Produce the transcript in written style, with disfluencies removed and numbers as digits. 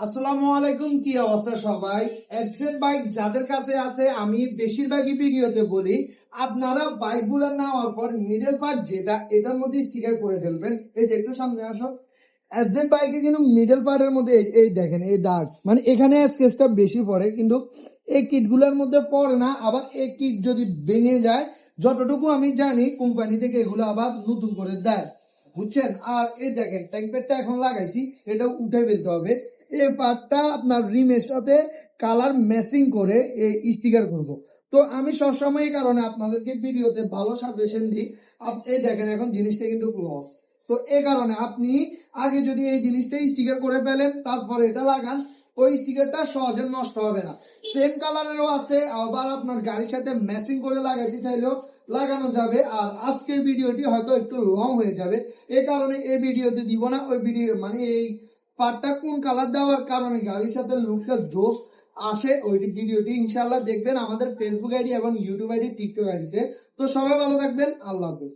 আসসালামু আলাইকুম, কি অবস্থা সবাই? এফজেড বাইক যাদের কাছে আছে, আমি বেশিরভাগই ভিডিওতে বলি আপনারা বাইক গুলো নেওয়ার পর মিডল পার্ট যেটা এটার মধ্যে স্টিকার করে ফেলবেন। এই যে একটু সামনে আসো, এফজেড বাইকে কিন্তু মিডল পার্টের মধ্যে এই দেখেন এই দাগ, মানে এখানে স্কেচটা বেশি পড়ে, কিন্তু এই কিট গুলার মধ্যে পড়ে না। আবার এই কিট যদি ভেঙে যায়, যতটুকু আমি জানি কোম্পানি থেকে এগুলো আবার নতুন করে দেয়, বুঝছেন? আর এই দেখেন ট্যাঙ্ক প্যাডটা এখন লাগাইছি, এটা উঠে ফেলতে হবে। এই পার্টটা আপনার রিমের সাথে কালার ম্যাচিং করে এই স্টিকার করব। তো আমি সবসময় এই কারণে আপনাদেরকে ভিডিওতে ভালো সাজেশন দিই। এই দেখেন এখন জিনিসটা কিন্তু ক্লোজ। তো এই কারণে আপনি আগে যদি এই জিনিসটা স্টিকার করে ফেলেন, তারপরে এটা লাগান, ওই স্টিকারটা সহজে নষ্ট হবে না। সেম কালারেরও আছে, আবার আপনার গাড়ির সাথে ম্যাচিং করে লাগাইতে চাইলেও লাগানো যাবে। আর আজকের ভিডিওটি হয়তো একটু লং হয়ে যাবে, এই কারণে এই ভিডিওতে দিব না। ওই ভিডিও মানে এই পার্টটা কোন কালার দেওয়ার কারণে গাড়ির সাথে লুকটা জোস আসে, ওই ভিডিওটি ইনশাল্লাহ দেখবেন আমাদের ফেসবুক আইডি এবং ইউটিউব আইডি, টিকটক আইডিতে। তো সবাই ভালো থাকবেন, আল্লাহ হাফেজ।